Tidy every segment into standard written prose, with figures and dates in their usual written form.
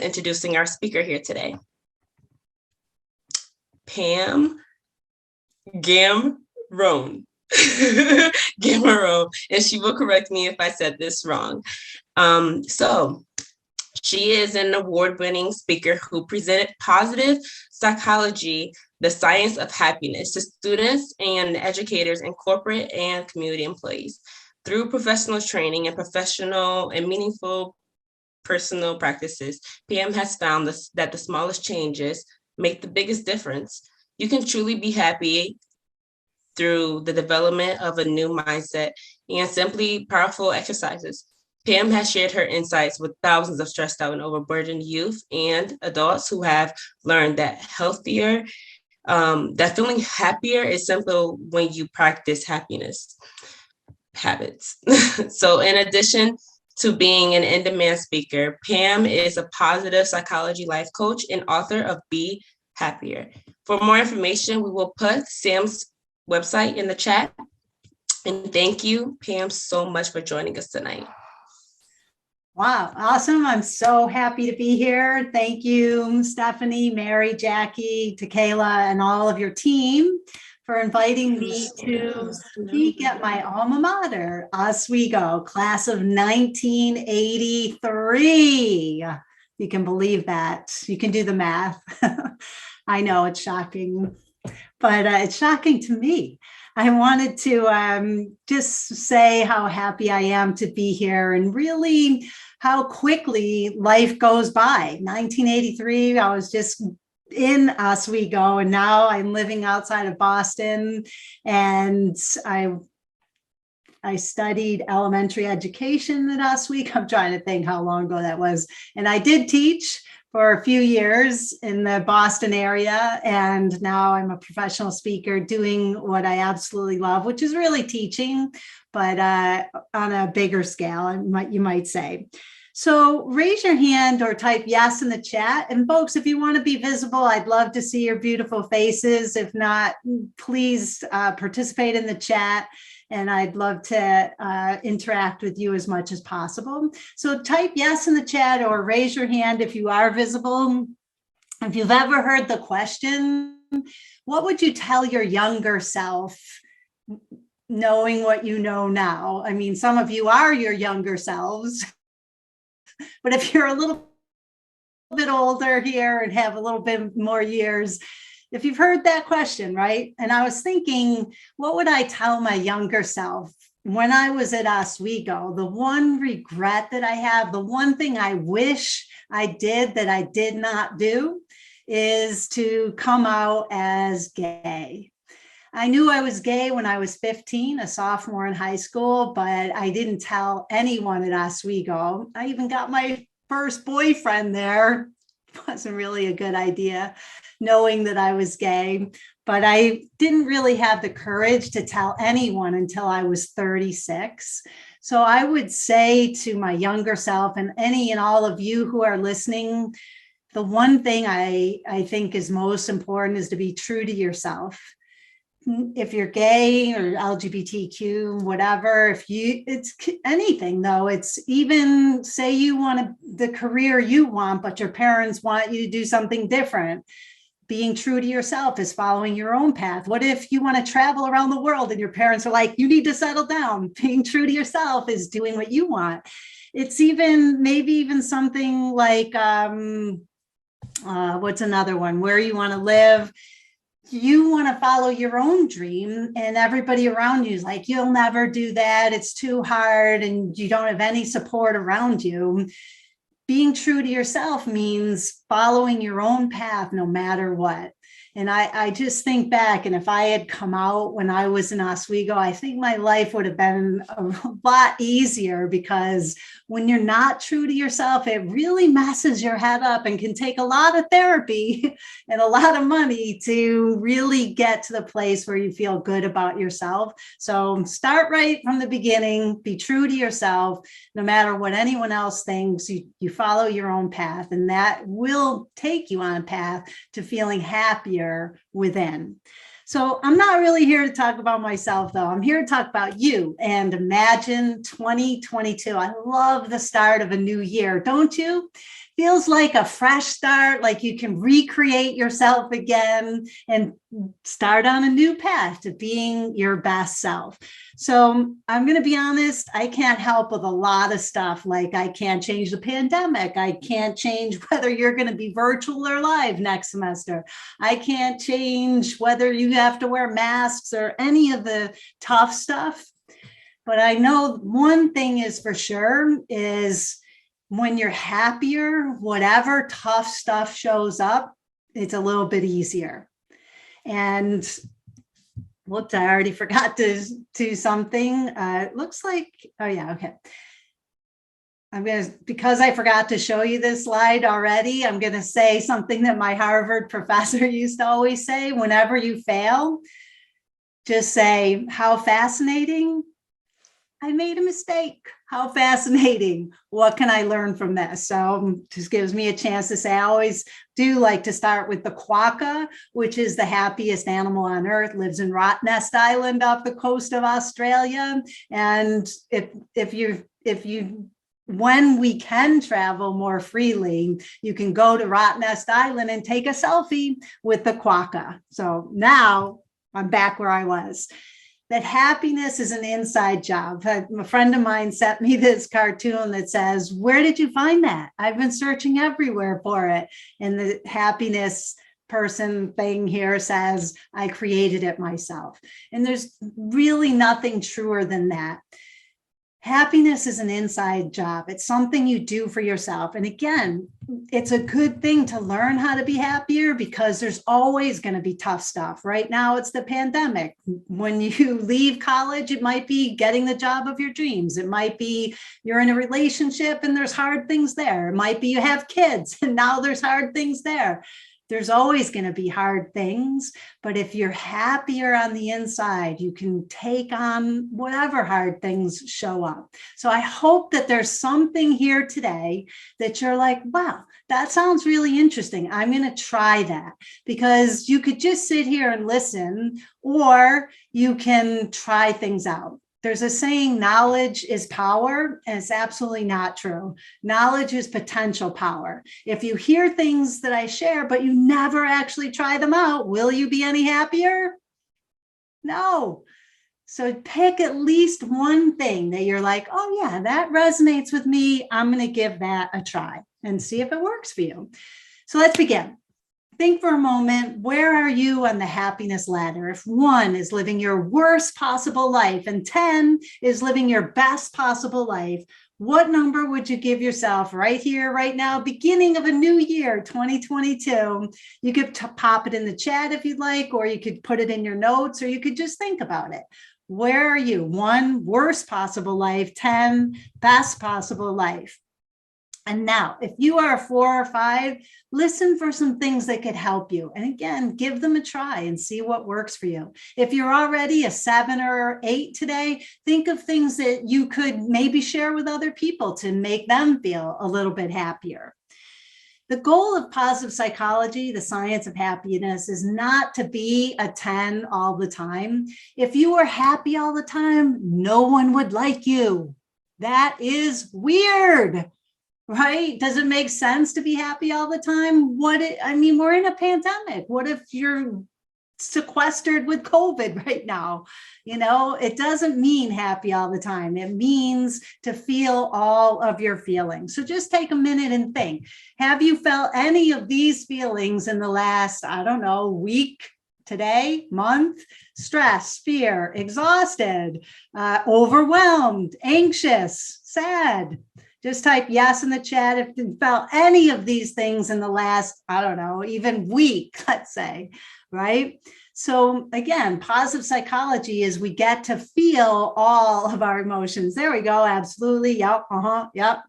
introducing our speaker here today. Pam Gamrone. Gamrone, and she will correct me if I said this wrong. So she is an award-winning speaker who presented positive psychology, the science of happiness, to students and educators and corporate and community employees. Through professional training and professional and meaningful personal practices, Pam has found that the smallest changes make the biggest difference. You can truly be happy through the development of a new mindset and simply powerful exercises. Pam has shared her insights with thousands of stressed out and overburdened youth and adults who have learned that that feeling happier is simple when you practice happiness habits. So in addition to being an in-demand speaker, Pam is a positive psychology life coach and author of Be Happier. For more information, we will put Sam's website in the chat. And thank you, Pam, so much for joining us tonight. Wow, awesome. I'm so happy to be here. Thank you, Stephanie, Mary, Jackie, Takela, and all of your team for inviting me to speak at my alma mater, Oswego, class of 1983. You can believe that. You can do the math. I know it's shocking, but it's shocking to me. I wanted to just say how happy I am to be here and really how quickly life goes by. 1983, I was just in Oswego, and now I'm living outside of Boston, and I studied elementary education at Oswego. I'm trying to think how long ago that was. And I did teach for a few years in the Boston area. And now I'm a professional speaker doing what I absolutely love, which is really teaching, but on a bigger scale, you might say. So raise your hand or type yes in the chat. And folks, if you want to be visible, I'd love to see your beautiful faces. If not, please participate in the chat. And I'd love to interact with you as much as possible. So type yes in the chat or raise your hand if you are visible. If you've ever heard the question, what would you tell your younger self, knowing what you know now? I mean, some of you are your younger selves, but if you're a little bit older here and have a little bit more years, if you've heard that question, right? And I was thinking, what would I tell my younger self when I was at Oswego? The one regret that I have, the one thing I wish I did that I did not do is to come out as gay. I knew I was gay when I was 15, a sophomore in high school, but I didn't tell anyone at Oswego. I even got my first boyfriend there. Wasn't really a good idea, knowing that I was gay, but I didn't really have the courage to tell anyone until I was 36. So I would say to my younger self and any and all of you who are listening, the one thing I think is most important is to be true to yourself. If you're gay or LGBTQ, whatever, it's anything though, it's even say you want the career you want, but your parents want you to do something different. Being true to yourself is following your own path. What if you want to travel around the world and your parents are like, you need to settle down? Being true to yourself is doing what you want. It's maybe even something like, what's another one? Where you want to live. You want to follow your own dream, and everybody around you is like, you'll never do that. It's too hard, and you don't have any support around you. Being true to yourself means following your own path no matter what. And I just think back, and if I had come out when I was in Oswego, I think my life would have been a lot easier, because when you're not true to yourself, it really messes your head up and can take a lot of therapy and a lot of money to really get to the place where you feel good about yourself. So start right from the beginning, be true to yourself, no matter what anyone else thinks. You follow your own path, and that will take you on a path to feeling happier within. So I'm not really here to talk about myself, though. I'm here to talk about you and imagine 2022. I love the start of a new year, don't you? feels like a fresh start, like you can recreate yourself again and start on a new path to being your best self. So I'm going to be honest, I can't help with a lot of stuff. Like I can't change the pandemic. I can't change whether you're going to be virtual or live next semester. I can't change whether you have to wear masks or any of the tough stuff. But I know one thing is for sure is when you're happier, whatever tough stuff shows up, it's a little bit easier. And whoops, I already forgot to do something. It looks like, oh yeah, okay. Because I forgot to show you this slide already, I'm gonna say something that my Harvard professor used to always say: whenever you fail, just say, how fascinating. I made a mistake. How fascinating. What can I learn from this? So just gives me a chance to say, I always do like to start with the quokka, which is the happiest animal on earth, lives in Rottnest Island off the coast of Australia. And if you when we can travel more freely, you can go to Rottnest Island and take a selfie with the quokka. So now I'm back where I was. That happiness is an inside job. A friend of mine sent me this cartoon that says, where did you find that? I've been searching everywhere for it. And the happiness person thing here says, I created it myself. And there's really nothing truer than that. Happiness is an inside job. It's something you do for yourself. And again, it's a good thing to learn how to be happier because there's always going to be tough stuff. Right now, it's the pandemic. When you leave college, it might be getting the job of your dreams. It might be you're in a relationship and there's hard things there. It might be you have kids and now there's hard things there. There's always going to be hard things, but if you're happier on the inside, you can take on whatever hard things show up. So I hope that there's something here today that you're like, wow, that sounds really interesting. I'm going to try that, because you could just sit here and listen, or you can try things out. There's a saying, knowledge is power, and it's absolutely not true. Knowledge is potential power. If you hear things that I share, but you never actually try them out, will you be any happier? No. So pick at least one thing that you're like, oh yeah, that resonates with me. I'm going to give that a try and see if it works for you. So let's begin. Think for a moment, where are you on the happiness ladder? If 1 is living your worst possible life and 10 is living your best possible life, what number would you give yourself right here, right now, beginning of a new year, 2022? You could pop it in the chat if you'd like, or you could put it in your notes, or you could just think about it. Where are you? 1, worst possible life, 10, best possible life. And now, if you are a 4 or 5, listen for some things that could help you. And again, give them a try and see what works for you. If you're already a 7 or 8 today, think of things that you could maybe share with other people to make them feel a little bit happier. The goal of positive psychology, the science of happiness, is not to be a 10 all the time. If you were happy all the time, no one would like you. That is weird. Right? Does it make sense to be happy all the time? We're in a pandemic. What if you're sequestered with COVID right now? It doesn't mean happy all the time. It means to feel all of your feelings. So just take a minute and think. Have you felt any of these feelings in the last, week, today, month? Stress, fear, exhausted, overwhelmed, anxious, sad? Just type yes in the chat if you felt any of these things in the last, even week, let's say, right? So again, positive psychology is we get to feel all of our emotions. There we go. Absolutely. Yep.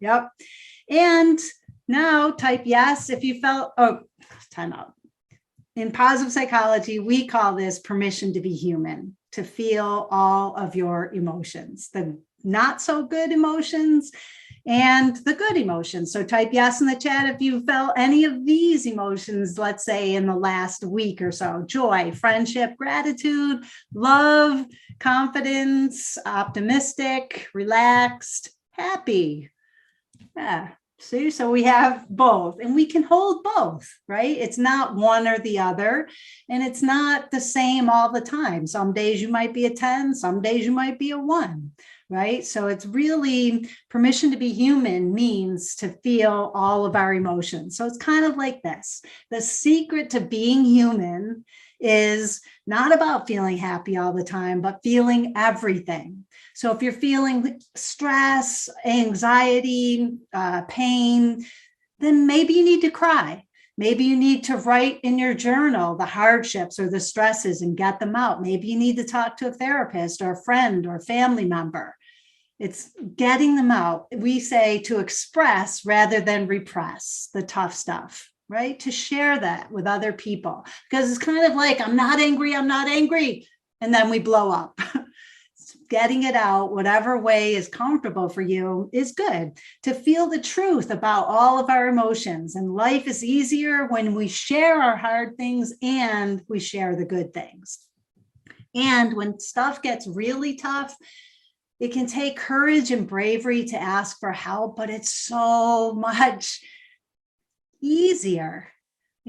Yep. And now type yes if you felt, time out. In positive psychology, we call this permission to be human, to feel all of your emotions, the not so good emotions and the good emotions. So type yes in the chat if you felt any of these emotions, let's say in the last week or so: joy, friendship, gratitude, love, confidence, optimistic, relaxed, happy. Yeah. See, so we have both and we can hold both, right? It's not one or the other, and it's not the same all the time. Some days you might be a 10, some days you might be a 1, right? So it's really permission to be human means to feel all of our emotions. So it's kind of like this. The secret to being human is not about feeling happy all the time, but feeling everything. So if you're feeling stress, anxiety, pain, then maybe you need to cry. Maybe you need to write in your journal the hardships or the stresses and get them out. Maybe you need to talk to a therapist or a friend or family member. It's getting them out. We say to express rather than repress the tough stuff, right? To share that with other people, because it's kind of like, I'm not angry. And then we blow up. Getting it out, whatever way is comfortable for you, is good. To feel the truth about all of our emotions. And life is easier when we share our hard things and we share the good things. And when stuff gets really tough, it can take courage and bravery to ask for help, but it's so much easier.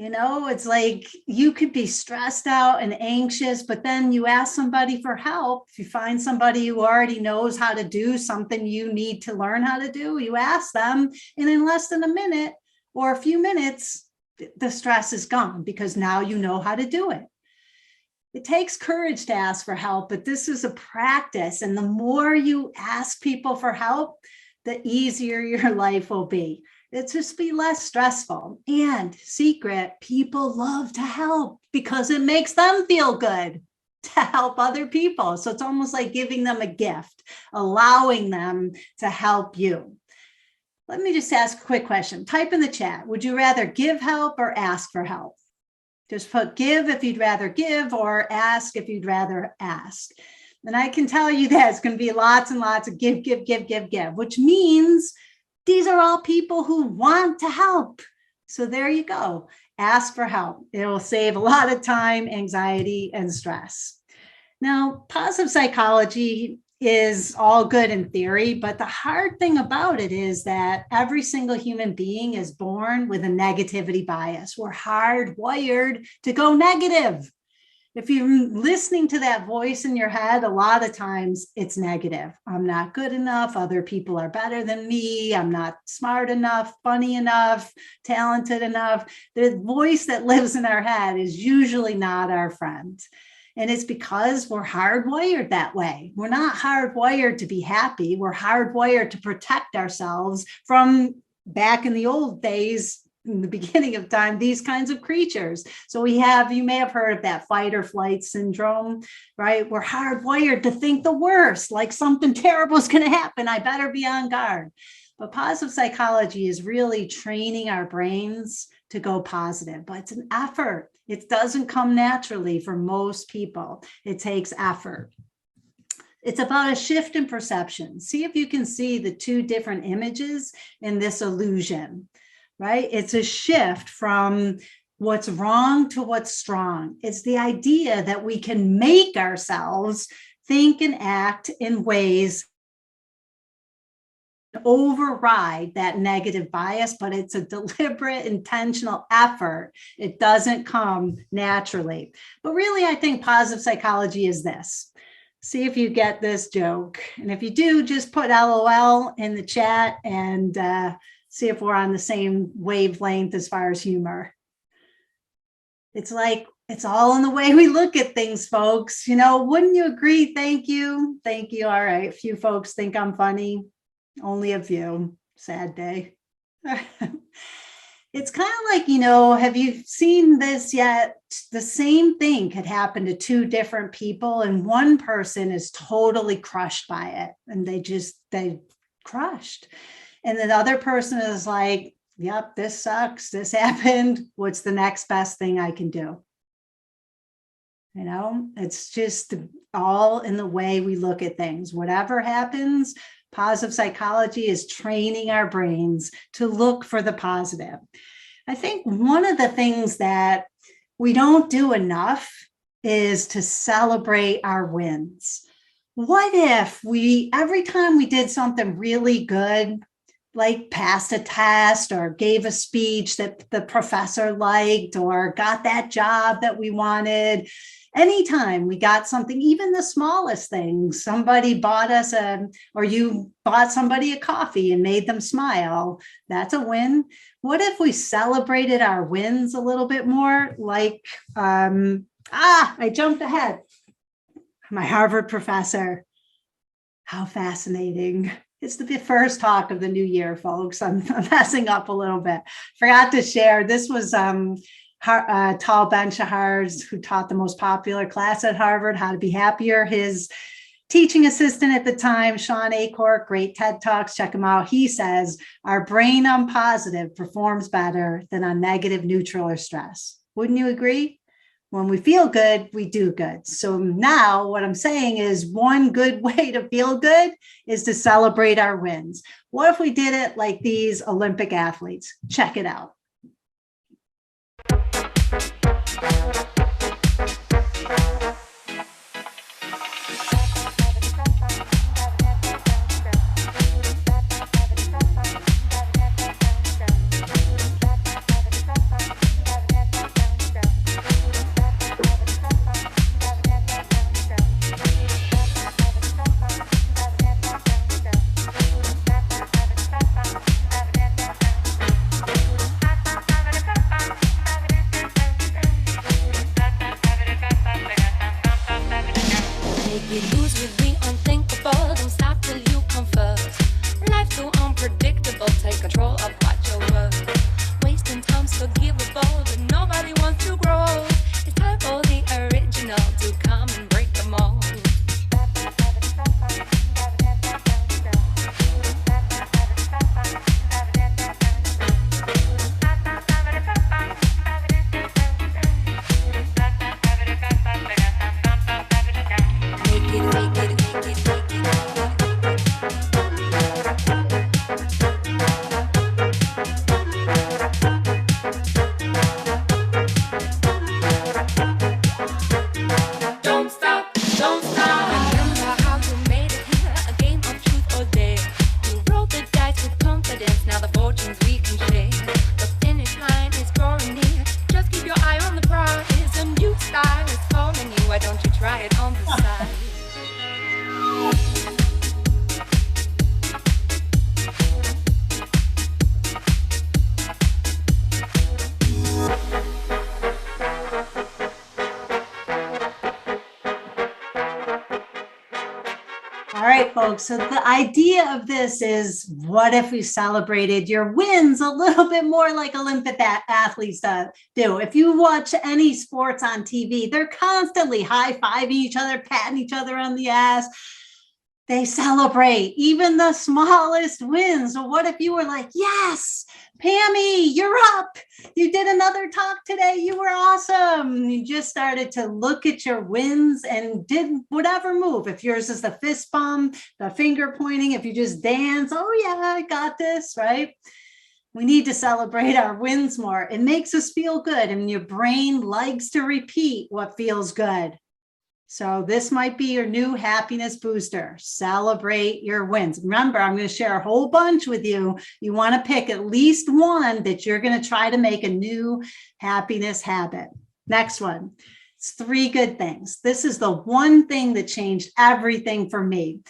It's like you could be stressed out and anxious, but then you ask somebody for help. If you find somebody who already knows how to do something you need to learn how to do, you ask them, and in less than a minute or a few minutes, the stress is gone because now you know how to do it. It takes courage to ask for help, but this is a practice. And the more you ask people for help, the easier your life will be. It's just be less stressful. And secret, people love to help because it makes them feel good to help other people. So it's almost like giving them a gift, allowing them to help you. Let me just ask a quick question. Type in the chat. Would you rather give help or ask for help? Just put give if you'd rather give or ask if you'd rather ask. And I can tell you that it's going to be lots and lots of give, which means these are all people who want to help. So there you go. Ask for help. It will save a lot of time, anxiety, and stress. Now, positive psychology is all good in theory, but the hard thing about it is that every single human being is born with a negativity bias. We're hardwired to go negative. If you're listening to that voice in your head, a lot of times it's negative. I'm not good enough. Other people are better than me. I'm not smart enough, funny enough, talented enough. The voice that lives in our head is usually not our friend. And it's because we're hardwired that way. We're not hardwired to be happy. We're hardwired to protect ourselves from, back in the old days, in the beginning of time, these kinds of creatures. So you may have heard of that fight or flight syndrome, right? We're hardwired to think the worst, like something terrible is going to happen. I better be on guard. But positive psychology is really training our brains to go positive, but it's an effort. It doesn't come naturally for most people. It takes effort. It's about a shift in perception. See if you can see the two different images in this illusion, right? It's a shift from what's wrong to what's strong. It's the idea that we can make ourselves think and act in ways override that negative bias, but it's a deliberate, intentional effort. It doesn't come naturally. But really, I think positive psychology is this. See if you get this joke. And if you do, just put LOL in the chat and see if we're on the same wavelength as far as humor. It's like, it's all in the way we look at things, folks. Wouldn't you agree? Thank you. Thank you. All right. A few folks think I'm funny. Only a few. Sad day. It's kind of like, have you seen this yet? The same thing could happen to two different people, and one person is totally crushed by it, and they crushed. And the other person is like, yep, this sucks. This happened. What's the next best thing I can do? It's just all in the way we look at things. Whatever happens, positive psychology is training our brains to look for the positive. I think one of the things that we don't do enough is to celebrate our wins. What if every time we did something really good, like passed a test or gave a speech that the professor liked or got that job that we wanted. Anytime we got something, even the smallest things, somebody bought us or you bought somebody a coffee and made them smile, that's a win. What if we celebrated our wins a little bit more? Like, I jumped ahead. My Harvard professor. How fascinating. It's the first talk of the new year, folks. I'm messing up a little bit. Forgot to share. This was Tal Ben-Shahar, who taught the most popular class at Harvard, How to Be Happier. His teaching assistant at the time, Sean Achor, great TED Talks, check him out. He says, our brain on positive performs better than on negative, neutral, or stress. Wouldn't you agree? When we feel good, we do good. So now what I'm saying is one good way to feel good is to celebrate our wins. What if we did it like these Olympic athletes? Check it out. All right, folks. So the idea of this is, what if we celebrated your wins a little bit more like Olympic athletes do? If you watch any sports on TV, they're constantly high-fiving each other, patting each other on the ass. They celebrate even the smallest wins. So what if you were like, yes, Pammy, you're up. You did another talk today. You were awesome. You just started to look at your wins and did whatever move. If yours is the fist bump, the finger pointing, if you just dance, oh yeah, I got this, right? We need to celebrate our wins more. It makes us feel good, and your brain likes to repeat what feels good. So this might be your new happiness booster. Celebrate your wins. Remember, I'm going to share a whole bunch with you. You want to pick at least one that you're going to try to make a new happiness habit. Next one. It's 3 good things. This is the one thing that changed everything for me.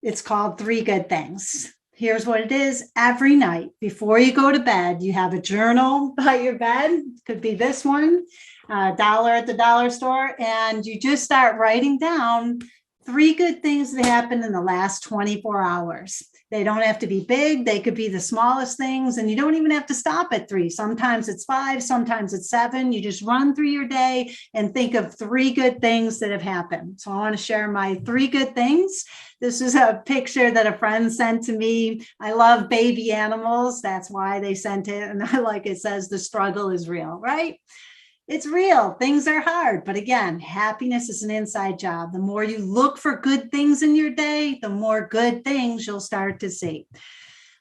It's called 3 good things. Here's what it is. Every night before you go to bed, you have a journal by your bed. Could be this one. $1 at the dollar store, and you just start writing down 3 good things that happened in the last 24 hours. They don't have to be big. They could be the smallest things, and you don't even have to stop at 3. Sometimes it's 5, sometimes it's 7. You just run through your day and think of 3 good things that have happened. So I want to share my 3 good things. This is a picture that a friend sent to me. I love baby animals. That's why they sent it. And I like it says, the struggle is real, right? It's real. Things are hard. But again, happiness is an inside job. The more you look for good things in your day, the more good things you'll start to see.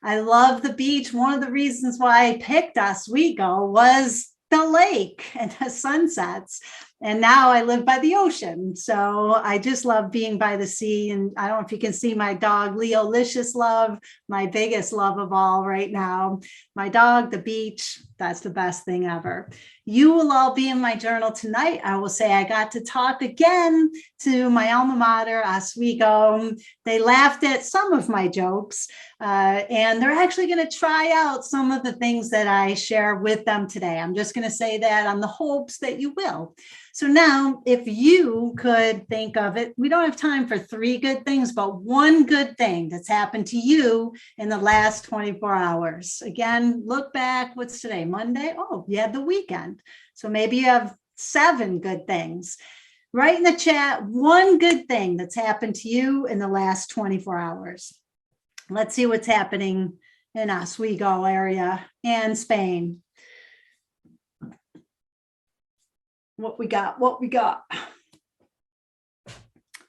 I love the beach. One of the reasons why I picked Oswego was the lake and the sunsets. And now I live by the ocean. So I just love being by the sea. And I don't know if you can see my dog, Leo Licious Love, my biggest love of all right now. My dog, the beach, that's the best thing ever. You will all be in my journal tonight. I will say I got to talk again to my alma mater, Oswego. They laughed at some of my jokes, and they're actually going to try out some of the things that I share with them today. I'm just going to say that on the hopes that you will. So now, if you could think of it, we don't have time for 3 good things, but 1 good thing that's happened to you in the last 24 hours. Again, look back. What's today? Monday? Oh, you had the weekend. So maybe you have 7 good things. Write in the chat 1 good thing that's happened to you in the last 24 hours. Let's see what's happening in Oswego area and Spain. What we got?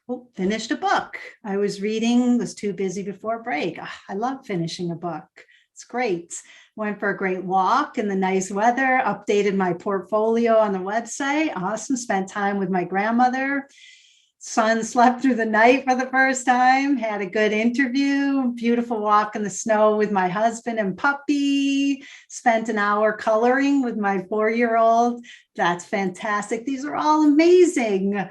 Oh, finished a book. I was reading, was too busy before break. I love finishing a book. It's great. Went for a great walk in the nice weather, updated my portfolio on the website. Awesome. Spent time with my grandmother. Son slept through the night for the first time, had a good interview, beautiful walk in the snow with my husband and puppy, spent an hour coloring with my 4-year-old. That's fantastic. These are all amazing.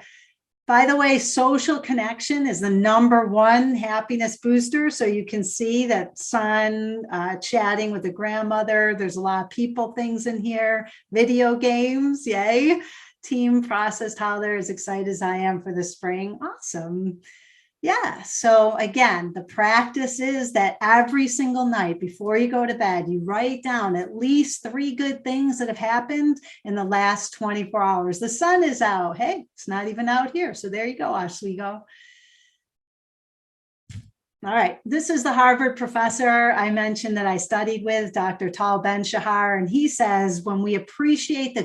By the way, social connection is the #1 happiness booster. So you can see that son chatting with the grandmother. There's a lot of people things in here. Video games, yay. Team processed how they're as excited as I am for the spring. Awesome. Yeah. So again, the practice is that every single night before you go to bed, you write down at least 3 good things that have happened in the last 24 hours. The sun is out. Hey, it's not even out here. So there you go, Oswego. All right, this is the Harvard professor I mentioned that I studied with, Dr. Tal Ben-Shahar, and he says, when we appreciate the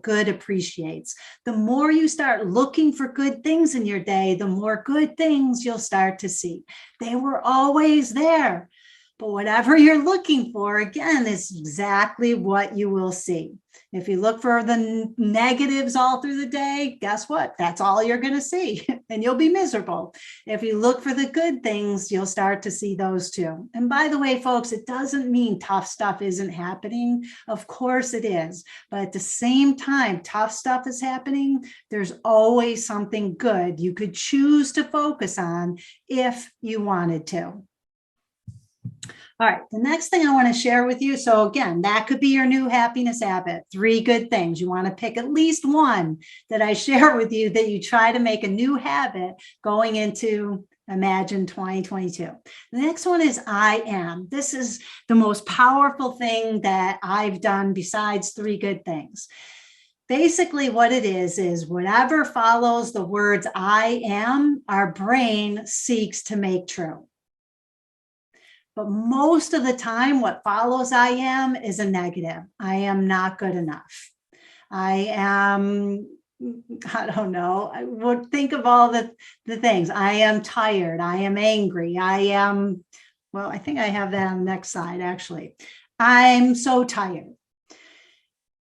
good appreciates. The more you start looking for good things in your day, the more good things you'll start to see. They were always there, but whatever you're looking for, again, is exactly what you will see. If you look for the negatives all through the day, guess what? That's all you're going to see, and you'll be miserable. If you look for the good things, you'll start to see those too. And by the way, folks, it doesn't mean tough stuff isn't happening. Of course it is. But at the same time, tough stuff is happening. There's always something good you could choose to focus on if you wanted to. All right, the next thing I want to share with you. So again, that could be your new happiness habit. 3 good things. You want to pick at least 1 that I share with you that you try to make a new habit going into Imagine 2022. The next one is I am. This is the most powerful thing that I've done besides 3 good things. Basically, what it is whatever follows the words I am, our brain seeks to make true. But most of the time, what follows I am is a negative. I am not good enough. I don't know. I would think of all the things. I am tired. I am angry. I am, well, I think I have that on the next slide, actually. I'm so tired.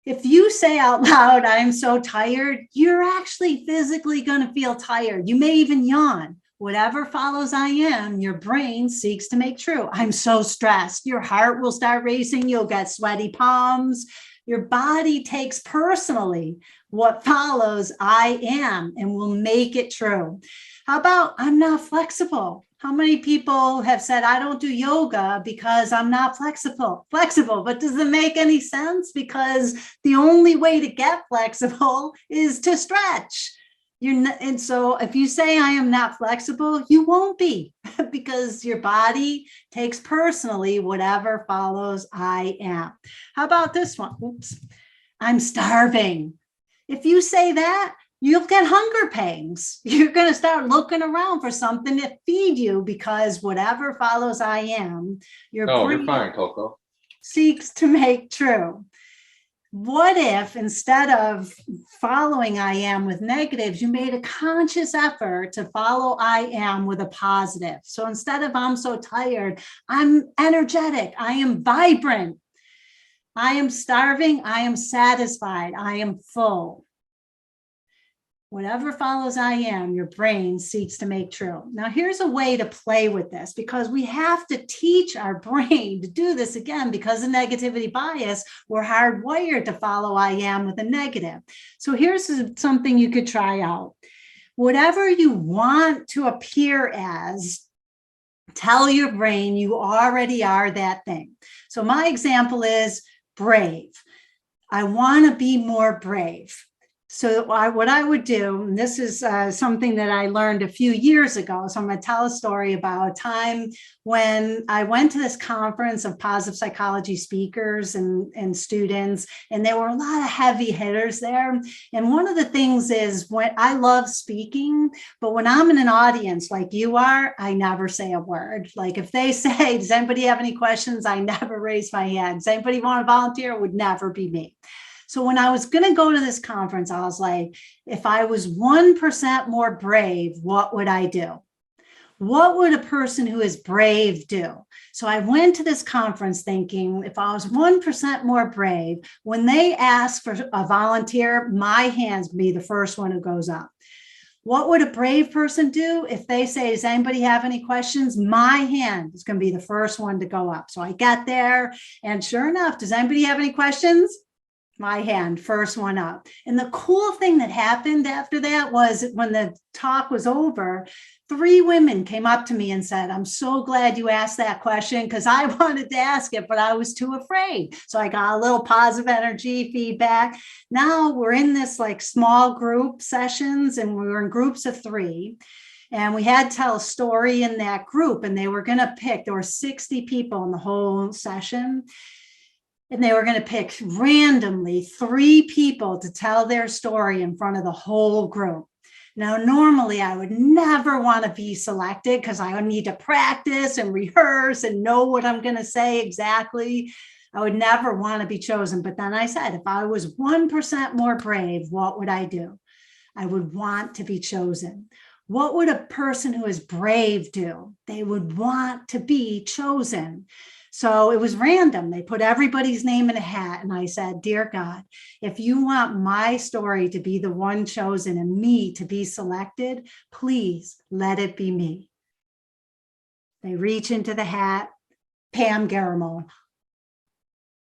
If you say out loud, I'm so tired, you're actually physically going to feel tired. You may even yawn. Whatever follows I am, your brain seeks to make true. I'm so stressed. Your heart will start racing. You'll get sweaty palms. Your body takes personally what follows I am and will make it true. How about I'm not flexible? How many people have said, I don't do yoga because I'm not flexible, but does it make any sense? Because the only way to get flexible is to stretch. And so if you say I am not flexible, you won't be because your body takes personally whatever follows I am. How about this one? Oops. I'm starving. If you say that, you'll get hunger pangs. You're going to start looking around for something to feed you because whatever follows I am, your brain you're fine, Coco. seeks to make true. What if instead of following I am with negatives, you made a conscious effort to follow I am with a positive? So instead of I'm so tired, I'm energetic, I am vibrant, I am starving, I am satisfied, I am full. Whatever follows I am, your brain seeks to make true. Now, here's a way to play with this, because we have to teach our brain to do this again, because of negativity bias, we're hardwired to follow I am with a negative. So here's something you could try out. Whatever you want to appear as, tell your brain you already are that thing. So my example is brave. I want to be more brave. So what I would do, and this is something that I learned a few years ago. So I'm going to tell a story about a time when I went to this conference of positive psychology speakers and students, and there were a lot of heavy hitters there. And one of the things is, when I love speaking, but when I'm in an audience like you are, I never say a word. Like if they say, does anybody have any questions? I never raise my hand. Does anybody want to volunteer? It would never be me. So when I was going to go to this conference, I was like, if I was 1% more brave, what would I do? What would a person who is brave do? So I went to this conference thinking, if I was 1% more brave, when they ask for a volunteer, my hands would be the first one who goes up. What would a brave person do if they say, does anybody have any questions? My hand is going to be the first one to go up. So I got there, and sure enough, does anybody have any questions? My hand, first one up. And the cool thing that happened after that was, when the talk was over, 3 women came up to me and said, I'm so glad you asked that question, because I wanted to ask it, but I was too afraid. So I got a little positive energy feedback. Now we're in this like small group sessions, and we were in groups of 3. And we had to tell a story in that group, and they were going to pick, there were 60 people in the whole session. And they were going to pick randomly 3 people to tell their story in front of the whole group. Now, normally I would never want to be selected, because I would need to practice and rehearse and know what I'm going to say exactly. I would never want to be chosen. But then I said, if I was 1% more brave, what would I do? I would want to be chosen. What would a person who is brave do? They would want to be chosen. So it was random. They put everybody's name in a hat. And I said, dear God, if you want my story to be the one chosen and me to be selected, please let it be me. They reach into the hat, Pam Garamone.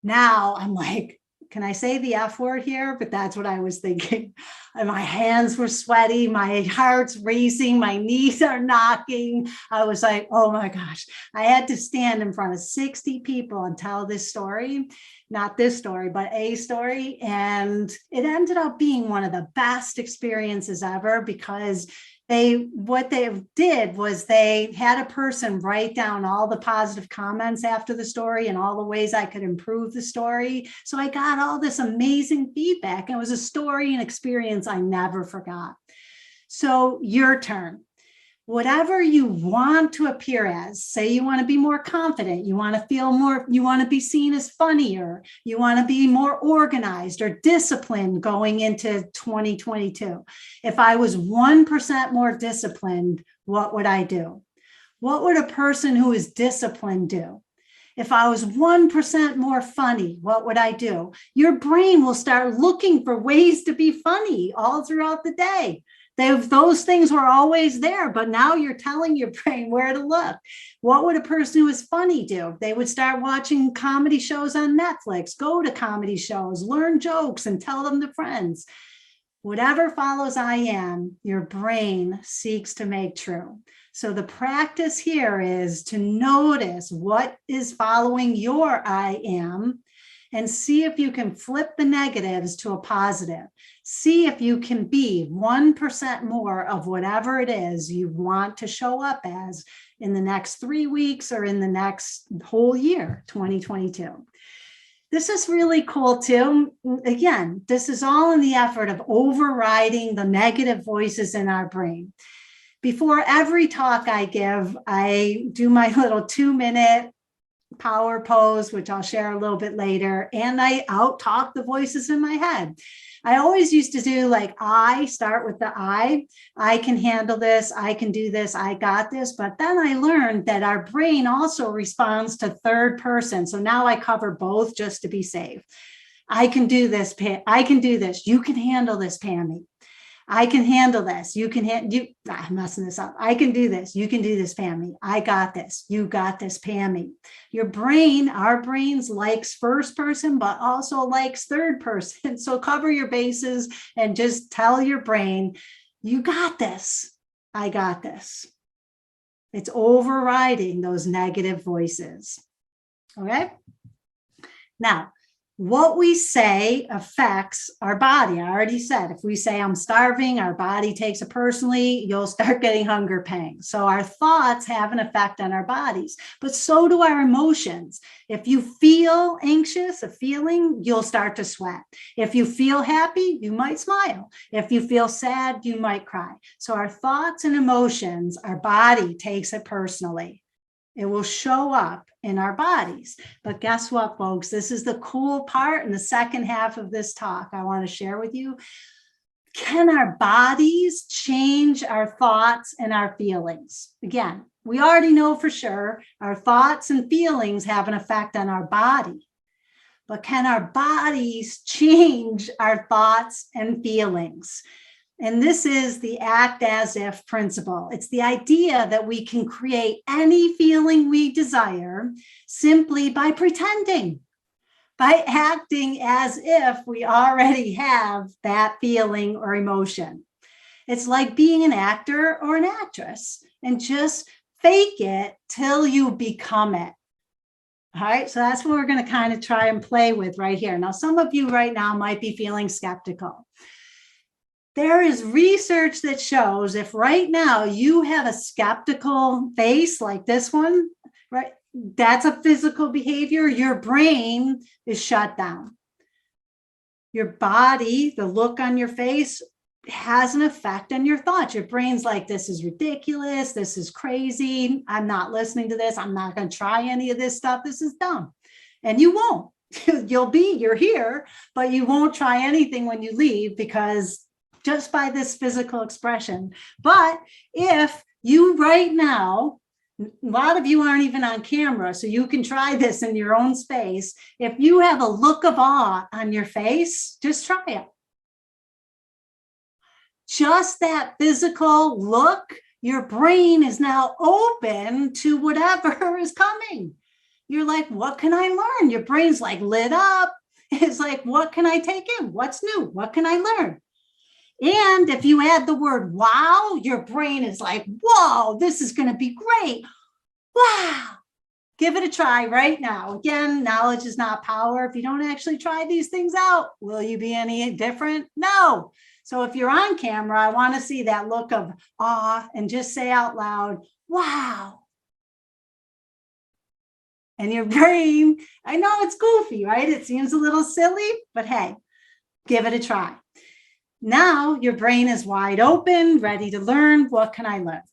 Now I'm like, can I say the F word here? But that's what I was thinking. And my hands were sweaty, my heart's racing, my knees are knocking. I was like, oh my gosh, I had to stand in front of 60 people and tell this story, not this story, but a story. And it ended up being one of the best experiences ever, because what they did was they had a person write down all the positive comments after the story and all the ways I could improve the story. So I got all this amazing feedback. And it was a story and experience I never forgot. So your turn. Whatever you want to appear as, say you want to be more confident, you want to feel more, you want to be seen as funnier, you want to be more organized or disciplined going into 2022. If I was 1% more disciplined, what would I do? What would a person who is disciplined do? If I was 1% more funny, what would I do? Your brain will start looking for ways to be funny all throughout the day. Those things were always there, but now you're telling your brain where to look. What would a person who is funny do? They would start watching comedy shows on Netflix, go to comedy shows, learn jokes, and tell them to friends. Whatever follows I am, your brain seeks to make true. So the practice here is to notice what is following your I am, and see if you can flip the negatives to a positive. See if you can be 1% more of whatever it is you want to show up as in the next 3 weeks or in the next whole year, 2022. This is really cool too. Again, this is all in the effort of overriding the negative voices in our brain. Before every talk I give, I do my little 2-minute power pose, which I'll share a little bit later, and I out-talk the voices in my head. I always used to do like, I start with the I can handle this, I can do this, I got this. But then I learned that our brain also responds to third person. So now I cover both just to be safe. I can do this, I can do this. You can handle this, Pammy. I can handle this. You can I'm messing this up. I can do this. You can do this, Pammy. I got this. You got this, Pammy. Your brain, our brains likes first person, but also likes third person. So cover your bases and just tell your brain, you got this. I got this. It's overriding those negative voices. Okay. Now, what we say affects our body. I already said, if we say I'm starving, our body takes it personally, you'll start getting hunger pangs. So our thoughts have an effect on our bodies, but so do our emotions. If you feel anxious, a feeling, you'll start to sweat. If you feel happy, you might smile. If you feel sad, you might cry. So our thoughts and emotions, our body takes it personally. It will show up in our bodies. But guess what, folks? This is the cool part in the second half of this talk I want to share with you. Can our bodies change our thoughts and our feelings? Again, we already know for sure our thoughts and feelings have an effect on our body. But can our bodies change our thoughts and feelings? And this is the act as if principle. It's the idea that we can create any feeling we desire simply by pretending, by acting as if we already have that feeling or emotion. It's like being an actor or an actress and just fake it till you become it. All right, so that's what we're going to kind of try and play with right here. Now, some of you right now might be feeling skeptical. There is research that shows if right now you have a skeptical face like this one, right? That's a physical behavior. Your brain is shut down. Your body, the look on your face has an effect on your thoughts. Your brain's like, this is ridiculous. This is crazy. I'm not listening to this. I'm not going to try any of this stuff. This is dumb. And you won't. You're here, but you won't try anything when you leave because just by this physical expression. But if you right now, a lot of you aren't even on camera, so you can try this in your own space. If you have a look of awe on your face, just try it. Just that physical look, your brain is now open to whatever is coming. You're like, what can I learn? Your brain's like lit up. It's like, what can I take in? What's new? What can I learn? And if you add the word wow, your brain is like, whoa, this is going to be great. Wow. Give it a try right now. Again, knowledge is not power. If you don't actually try these things out, will you be any different? No. So if you're on camera, I want to see that look of awe and just say out loud, wow. And your brain, I know it's goofy, right? It seems a little silly, but hey, give it a try. Now your brain is wide open, ready to learn. What can I learn?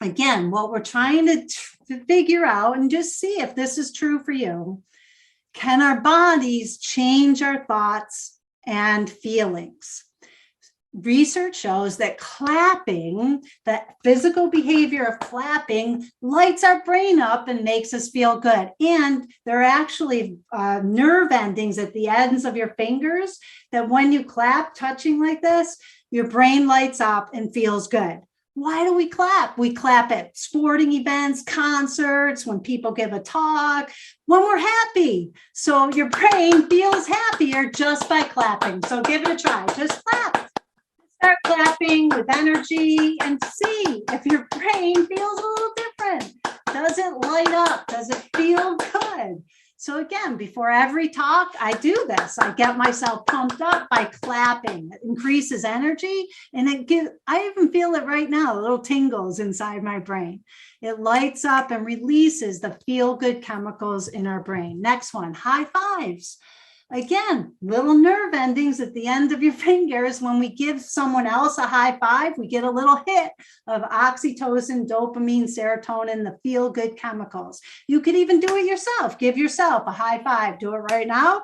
Again, what we're trying to figure out and just see if this is true for you. Can our bodies change our thoughts and feelings? Research shows that clapping, that physical behavior of clapping, lights our brain up and makes us feel good. And there are actually nerve endings at the ends of your fingers that when you clap, touching like this, your brain lights up and feels good. Why do we clap? We clap at sporting events, concerts, when people give a talk, when we're happy. So your brain feels happier just by clapping. So give it a try. Just clap. Start clapping with energy and see if your brain feels a little different. Does it light up? Does it feel good? So again, before every talk, I do this. I get myself pumped up by clapping. It increases energy, and I even feel it right now, little tingles inside my brain. It lights up and releases the feel-good chemicals in our brain. Next one, high fives. Again, little nerve endings at the end of your fingers. When we give someone else a high five, we get a little hit of oxytocin, dopamine, serotonin, the feel-good chemicals. You could even do it yourself. Give yourself a high five. Do it right now.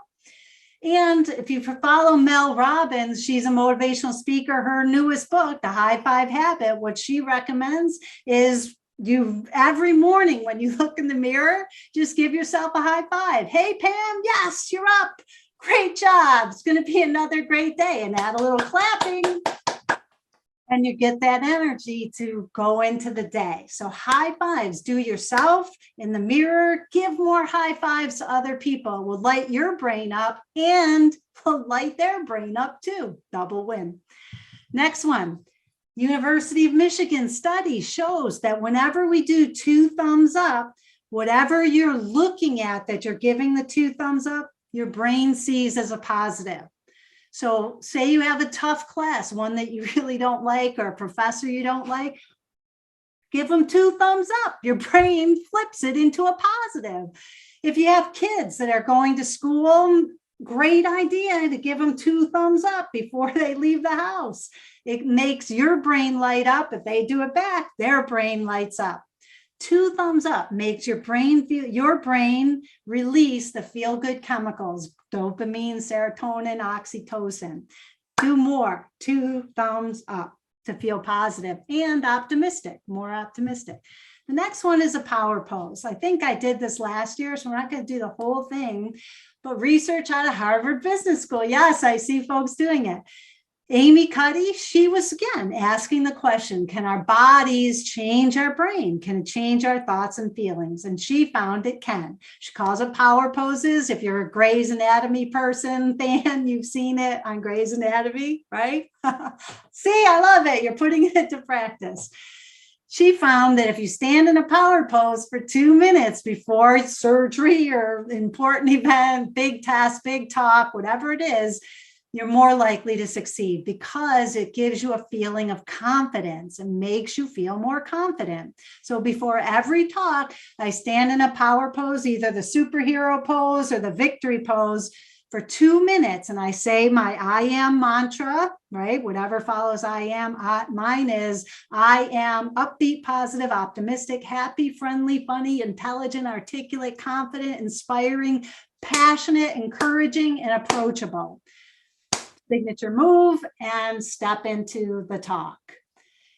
And if you follow Mel Robbins, she's a motivational speaker. Her newest book, The High Five Habit, what she recommends is you every morning when you look in the mirror, just give yourself a high five. Hey, Pam, yes, you're up. Great job. It's going to be another great day. And add a little clapping. and you get that energy to go into the day. So high fives, do yourself in the mirror, give more high fives to other people, will light your brain up and will light their brain up too. Double win. Next one. University of Michigan study shows that whenever we do 2 thumbs up, whatever you're looking at that you're giving the 2 thumbs up, your brain sees as a positive. So say you have a tough class, one that you really don't like, or a professor you don't like, give them 2 thumbs up. Your brain flips it into a positive. If you have kids that are going to school, great idea to give them 2 thumbs up before they leave the house. It makes your brain light up. If they do it back, their brain lights up. 2 thumbs up makes your brain release the feel-good chemicals, dopamine, serotonin, oxytocin. Do more, 2 thumbs up to feel positive and optimistic, more optimistic. The next one is a power pose. I think I did this last year, so we're not going to do the whole thing, but research out of Harvard Business School. Yes, I see folks doing it. Amy Cuddy, she was again asking the question, can our bodies change our brain? Can it change our thoughts and feelings? And she found it can. She calls it power poses. If you're a Grey's Anatomy fan, you've seen it on Grey's Anatomy, right? See, I love it. You're putting it into practice. She found that if you stand in a power pose for 2 minutes before surgery or important event, big task, big talk, whatever it is, you're more likely to succeed because it gives you a feeling of confidence and makes you feel more confident. So before every talk, I stand in a power pose, either the superhero pose or the victory pose, for 2 minutes. And I say my I am mantra, right? Whatever follows I am. Mine is I am upbeat, positive, optimistic, happy, friendly, funny, intelligent, articulate, confident, inspiring, passionate, encouraging, and approachable. Signature move and step into the talk.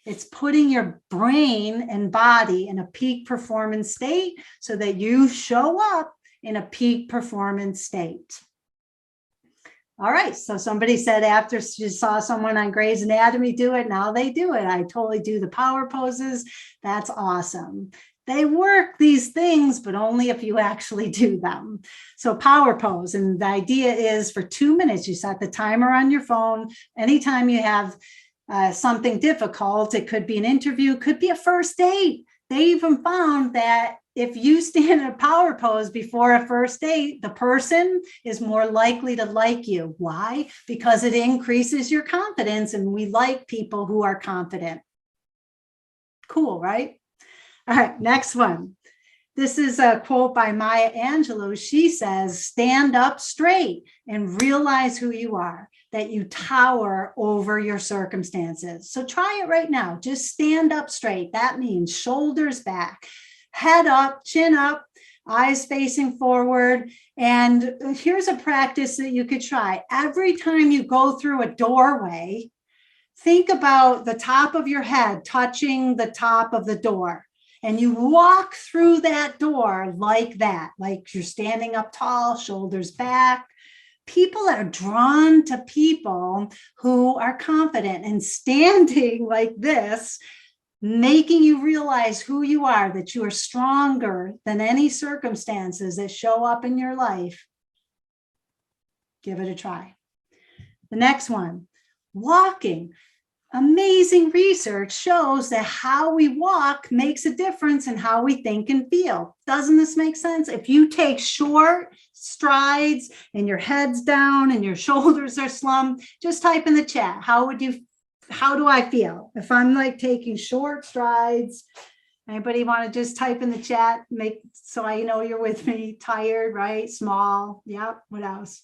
It's putting your brain and body in a peak performance state so that you show up in a peak performance state. All right, so somebody said after she saw someone on Grey's Anatomy do it, now they do it. I totally do the power poses. That's awesome. They work, these things, but only if you actually do them. So power pose, and the idea is for 2 minutes, you set the timer on your phone. Anytime you have something difficult, it could be an interview, could be a first date. They even found that if you stand in a power pose before a first date, the person is more likely to like you. Why? Because it increases your confidence, and we like people who are confident. Cool, right? All right, next one. This is a quote by Maya Angelou. She says, stand up straight and realize who you are, that you tower over your circumstances. So try it right now. Just stand up straight. That means shoulders back, head up, chin up, eyes facing forward. And here's a practice that you could try. Every time you go through a doorway, think about the top of your head touching the top of the door. And you walk through that door like that, like you're standing up tall, shoulders back. People are drawn to people who are confident, and standing like this, making you realize who you are, that you are stronger than any circumstances that show up in your life. Give it a try. The next one, walking. Amazing research shows that how we walk makes a difference in how we think and feel. Doesn't this make sense? If you take short strides and your head's down and your shoulders are slumped, just type in the chat. How do I feel? If I'm like taking short strides, anybody want to just type in the chat, so I know you're with me? Tired, right? Small. Yep. What else?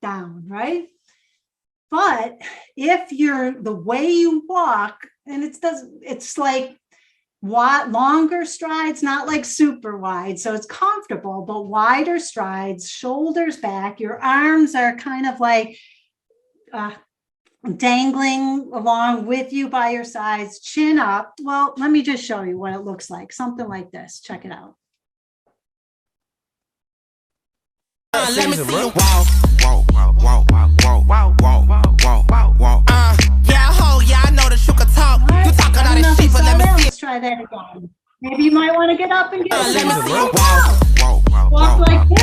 Down, right? But if you're the way you walk, and it's like longer strides, not like super wide, so it's comfortable, but wider strides, shoulders back, your arms are kind of like dangling along with you by your sides, chin up. Well, let me just show you what it looks like. Something like this. Check it out. Let me see you walk, walk, walk, walk, walk, walk, walk, walk, walk, want to get up and get Let me up. see. Walk like this.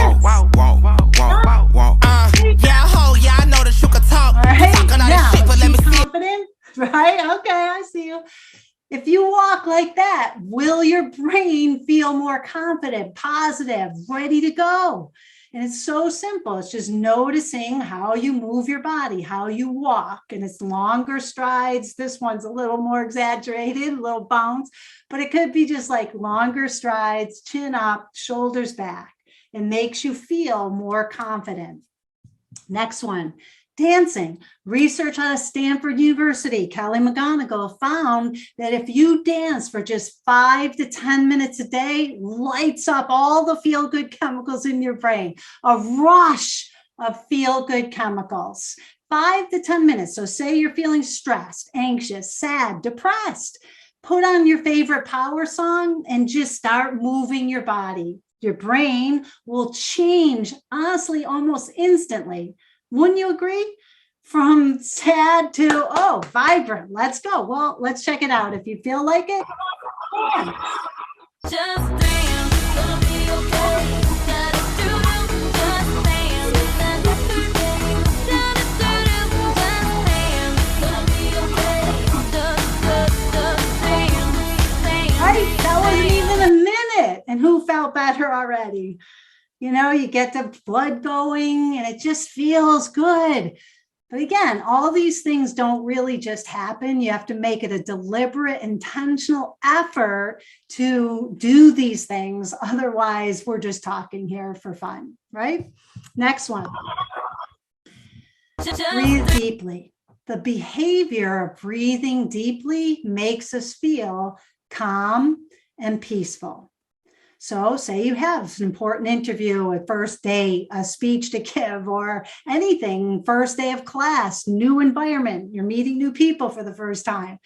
Yeah, ho, yeah, I know that you can talk. All right, Talking all now, that shit, but let me see. confident, right? Okay, I see you. If you walk like that, will your brain feel more confident, positive, ready to go? And it's so simple. It's just noticing how you move your body, how you walk. And it's longer strides. This one's a little more exaggerated, a little bounce, but it could be just like longer strides, chin up, shoulders back. It makes you feel more confident. Next one, dancing. Research out of Stanford University, Kelly McGonigal, found that if you dance for just 5 to 10 minutes a day, lights up all the feel-good chemicals in your brain, a rush of feel-good chemicals. 5 to 10 minutes. So say you're feeling stressed, anxious, sad, depressed. Put on your favorite power song and just start moving your body. Your brain will change, honestly, almost instantly. Wouldn't you agree? From sad to, oh, vibrant. Let's go. Well, let's check it out. If you feel like it, Just dance, gonna be okay. Just do, just dance. Just do, just dance, gonna be okay. Just dance. right? That wasn't even a minute. And who felt better already? You know, you get the blood going and it just feels good. But again, all these things don't really just happen. You have to make it a deliberate, intentional effort to do these things. Otherwise, we're just talking here for fun, right? Next one. Breathe deeply. The behavior of breathing deeply makes us feel calm and peaceful. So say you have an important interview, a first date, a speech to give, or anything, first day of class, new environment, you're meeting new people for the first time.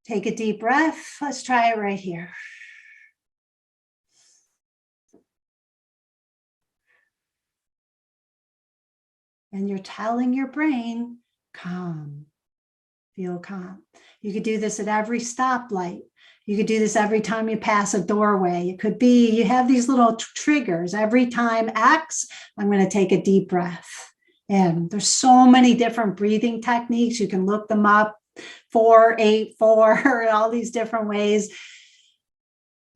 Take a deep breath. Let's try it right here. And you're telling your brain, calm, feel calm. You could do this at every stoplight. You could do this every time you pass a doorway. It could be, you have these little triggers. Every time X, I'm going to take a deep breath. And there's so many different breathing techniques. You can look them up, 4-8-4, all these different ways.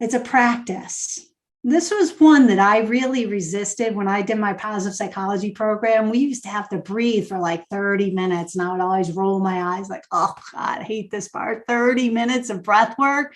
It's a practice. This was one that I really resisted when I did my positive psychology program. We used to have to breathe for like 30 minutes. And I would always roll my eyes like, oh God, I hate this part, 30 minutes of breath work.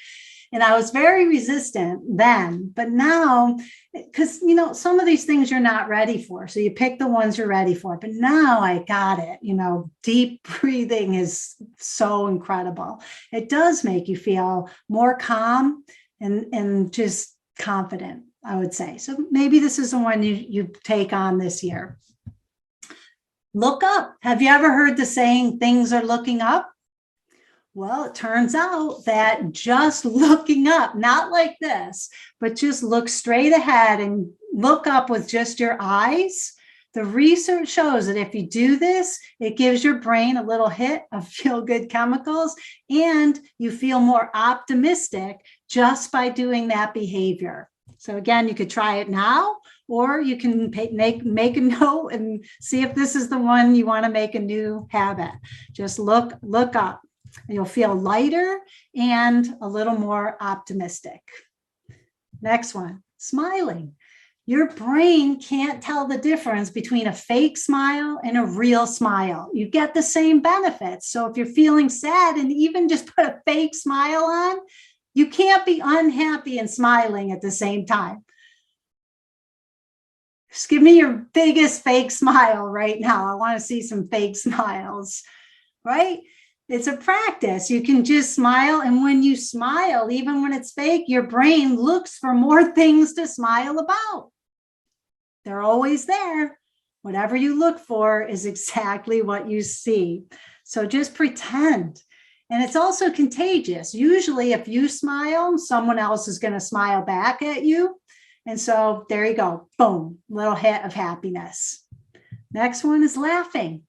And I was very resistant then, but now, because, you know, some of these things you're not ready for. So you pick the ones you're ready for, but now I got it. You know, deep breathing is so incredible. It does make you feel more calm and just confident, I would say. So maybe this is the one you take on this year. Look up. Have you ever heard the saying, things are looking up? Well, it turns out that just looking up, not like this, but just look straight ahead and look up with just your eyes. The research shows that if you do this, it gives your brain a little hit of feel-good chemicals and you feel more optimistic just by doing that behavior. So again, you could try it now, or you can make a note and see if this is the one you want to make a new habit. Just look up and you'll feel lighter and a little more optimistic. Next one, smiling. Your brain can't tell the difference between a fake smile and a real smile. You get the same benefits. So if you're feeling sad and even just put a fake smile on, you can't be unhappy and smiling at the same time. Just give me your biggest fake smile right now. I want to see some fake smiles, right? It's a practice. You can just smile. And when you smile, even when it's fake, your brain looks for more things to smile about. They're always there. Whatever you look for is exactly what you see. So just pretend. And it's also contagious. Usually if you smile, someone else is going to smile back at you. And so there you go. Boom, little hit of happiness. Next one is laughing.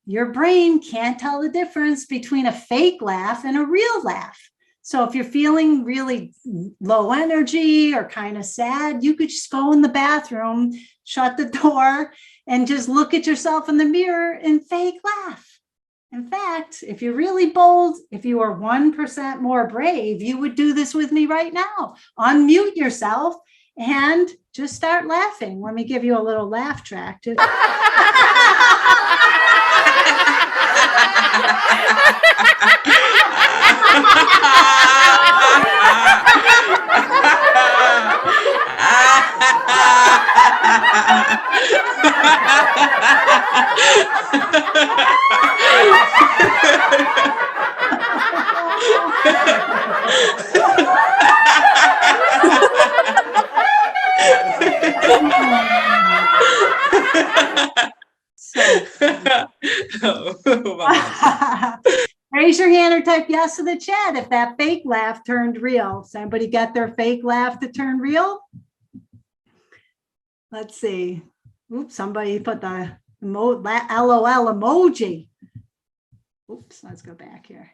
Your brain can't tell the difference between a fake laugh and a real laugh. So if you're feeling really low energy or kind of sad, you could just go in the bathroom, shut the door, and just look at yourself in the mirror and fake laugh. In fact, if you're really bold, if you are 1% more brave, you would do this with me right now. Unmute yourself and just start laughing. Let me give you a little laugh track. Raise your hand or type yes in the chat if that fake laugh turned real. Somebody got their fake laugh to turn real? Let's see. Oops, somebody put the LOL emoji. Oops, let's go back here.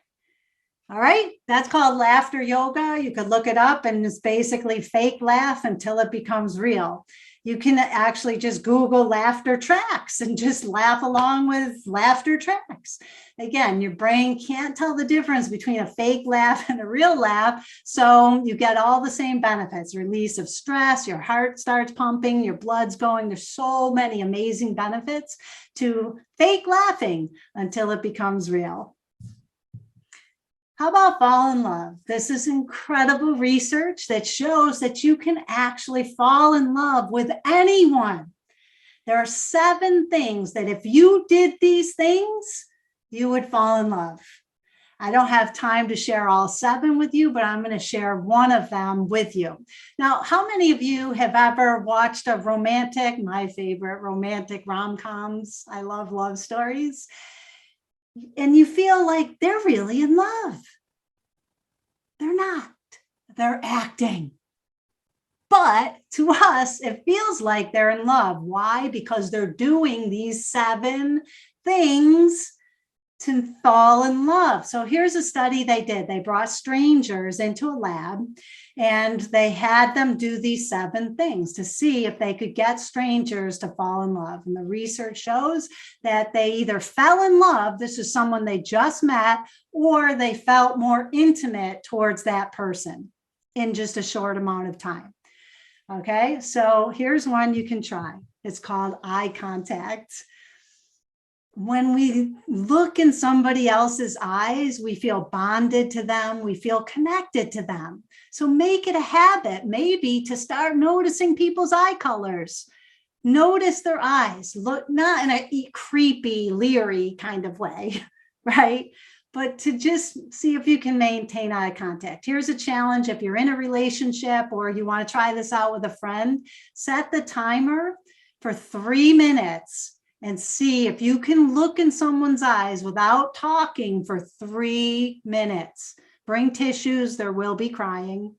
All right, that's called laughter yoga. You could look it up, and it's basically fake laugh until it becomes real. You can actually just Google laughter tracks and just laugh along with laughter tracks. Again, your brain can't tell the difference between a fake laugh and a real laugh. So you get all the same benefits: release of stress, your heart starts pumping, your blood's going. There's so many amazing benefits to fake laughing until it becomes real. How about fall in love? This is incredible research that shows that you can actually fall in love with anyone. There are 7 things that if you did these things, you would fall in love. I don't have time to share all 7 with you, but I'm going to share one of them with you. Now, how many of you have ever watched a romantic, my favorite romantic rom-coms? I love love stories. And you feel like they're really in love. They're not. They're acting. But to us, it feels like they're in love. Why? Because they're doing these 7 things to fall in love. So here's a study they did. They brought strangers into a lab and they had them do these 7 things to see if they could get strangers to fall in love. And the research shows that they either fell in love, this is someone they just met, or they felt more intimate towards that person in just a short amount of time. Okay, so here's one you can try. It's called eye contact. When we look in somebody else's eyes, we feel bonded to them, we feel connected to them. So make it a habit, maybe, to start noticing people's eye colors. Notice their eyes, look not in a creepy, leery kind of way, right? But to just see if you can maintain eye contact. Here's a challenge. If you're in a relationship or you want to try this out with a friend, set the timer for 3 minutes and see if you can look in someone's eyes without talking for 3 minutes. Bring tissues, there will be crying,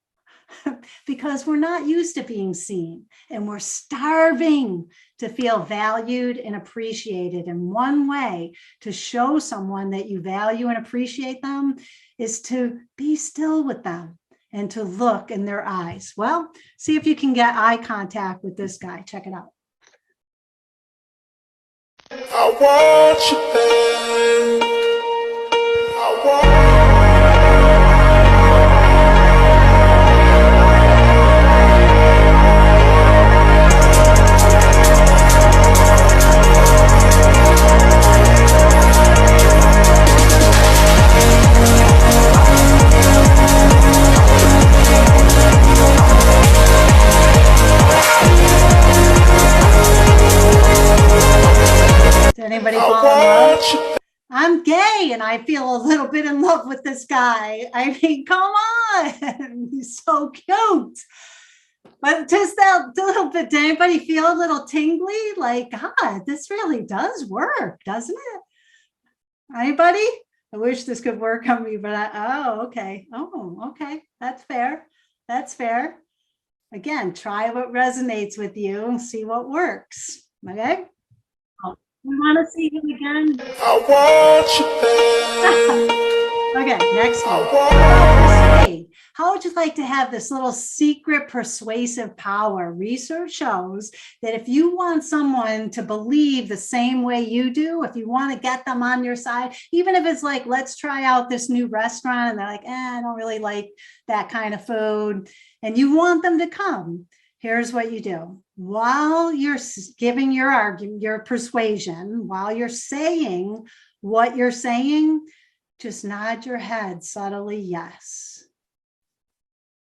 because we're not used to being seen and we're starving to feel valued and appreciated. And one way to show someone that you value and appreciate them is to be still with them and to look in their eyes. Well, see if you can get eye contact with this guy. Check it out. I want you, babe. I want Anybody fall in love? I'm gay and I feel a little bit in love with this guy. I mean, come on. He's so cute. But just that little bit, did anybody feel a little tingly? Like, God, this really does work, doesn't it? Anybody? I wish this could work on me, but okay. Oh, okay. That's fair. That's fair. Again, try what resonates with you and see what works. Okay. We want to see him again. I want you, babe. Okay, next one. Persuade. How would you like to have this little secret persuasive power? Research shows that if you want someone to believe the same way you do, if you want to get them on your side, even if it's like, let's try out this new restaurant, and they're like, I don't really like that kind of food, and you want them to come, here's what you do. While you're giving your argument, your persuasion, while you're saying what you're saying, just nod your head subtly, yes.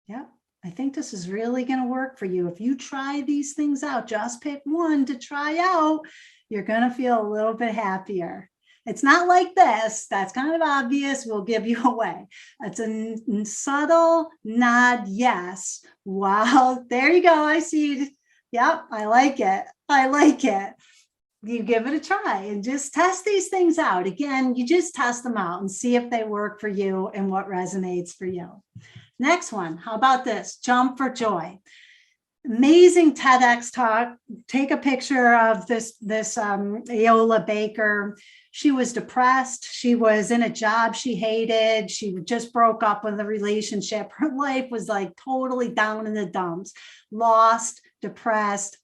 Yep, I think this is really going to work for you. If you try these things out, just pick one to try out, you're going to feel a little bit happier. It's not like this. That's kind of obvious. We'll give you away. It's a subtle nod, yes. Wow, there you go. I see. Yep, I like it. I like it. You give it a try and just test these things out. Again, you just test them out and see if they work for you and what resonates for you. Next one, how about this? Jump for joy. Amazing TEDx talk. Take a picture of this Aola Baker. She was depressed. She was in a job she hated. She just broke up with a relationship. Her life was like totally down in the dumps, lost, depressed,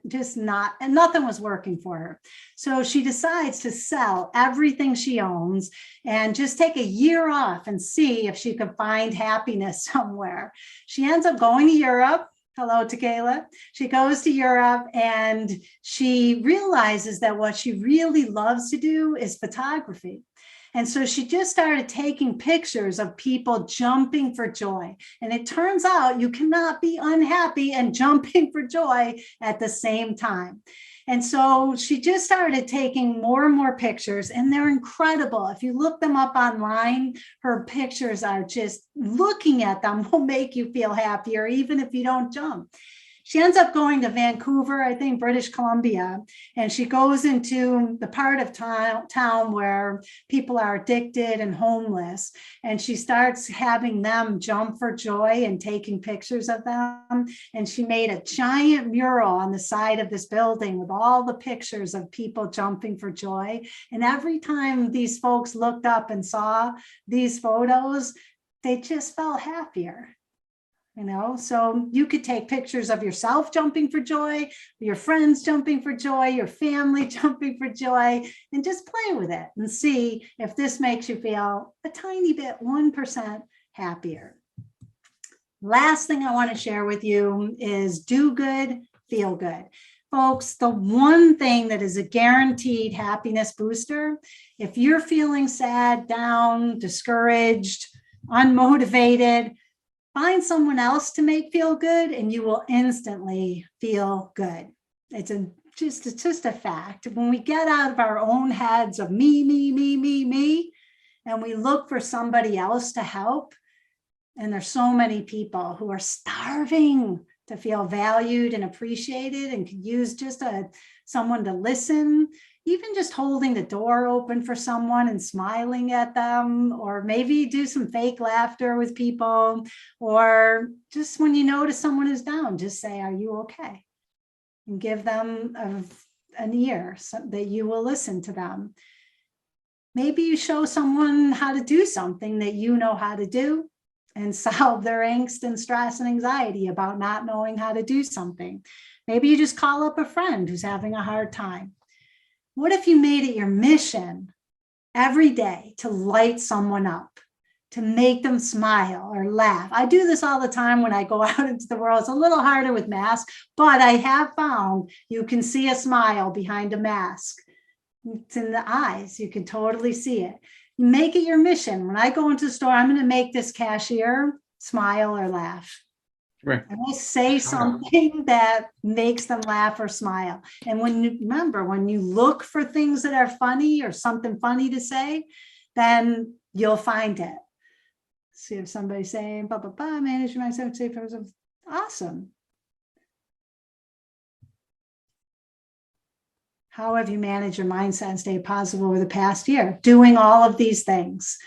just not, and nothing was working for her. So she decides to sell everything she owns and just take a year off and see if she could find happiness somewhere. She ends up going to Europe. Hello to Kayla. She goes to Europe and she realizes that what she really loves to do is photography. And so she just started taking pictures of people jumping for joy. And it turns out you cannot be unhappy and jumping for joy at the same time. And so she just started taking more and more pictures, and they're incredible. If you look them up online, her pictures are just, looking at them will make you feel happier, even if you don't jump. She ends up going to Vancouver, I think, British Columbia, and she goes into the part of town where people are addicted and homeless, and she starts having them jump for joy and taking pictures of them. And she made a giant mural on the side of this building with all the pictures of people jumping for joy. And every time these folks looked up and saw these photos, they just felt happier. You know, so you could take pictures of yourself jumping for joy, your friends jumping for joy, your family jumping for joy, and just play with it and see if this makes you feel a tiny bit, 1% happier. Last thing I want to share with you is do good, feel good. Folks, the one thing that is a guaranteed happiness booster, if you're feeling sad, down, discouraged, unmotivated, find someone else to make feel good and you will instantly feel good. It's just a fact. When we get out of our own heads of me, and we look for somebody else to help, and there's so many people who are starving to feel valued and appreciated and could use just someone to listen, even just holding the door open for someone and smiling at them, or maybe do some fake laughter with people, or just when you notice someone is down, just say, are you okay? And give them an ear so that you will listen to them. Maybe you show someone how to do something that you know how to do and solve their angst and stress and anxiety about not knowing how to do something. Maybe you just call up a friend who's having a hard time. What if you made it your mission every day to light someone up, to make them smile or laugh? I do this all the time when I go out into the world. It's a little harder with masks, but I have found you can see a smile behind a mask. It's in the eyes. You can totally see it. Make it your mission. When I go into the store, I'm going to make this cashier smile or laugh. Right. And I say something that makes them laugh or smile. And when you look for things that are funny or something funny to say, then you'll find it. See if somebody's saying, manage myself, safe. Awesome. How have you managed your mindset and stayed positive over the past year? Doing all of these things,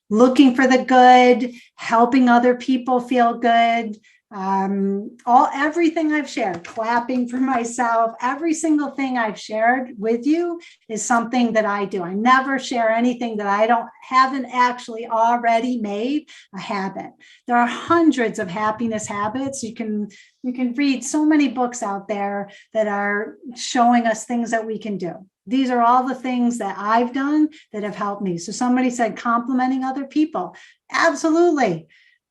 looking for the good, helping other people feel good, Everything I've shared, clapping for myself, every single thing I've shared with you is something that I do. I never share anything that I haven't actually already made a habit. There are hundreds of happiness habits. You can read so many books out there that are showing us things that we can do. These are all the things that I've done that have helped me. So somebody said complimenting other people. Absolutely.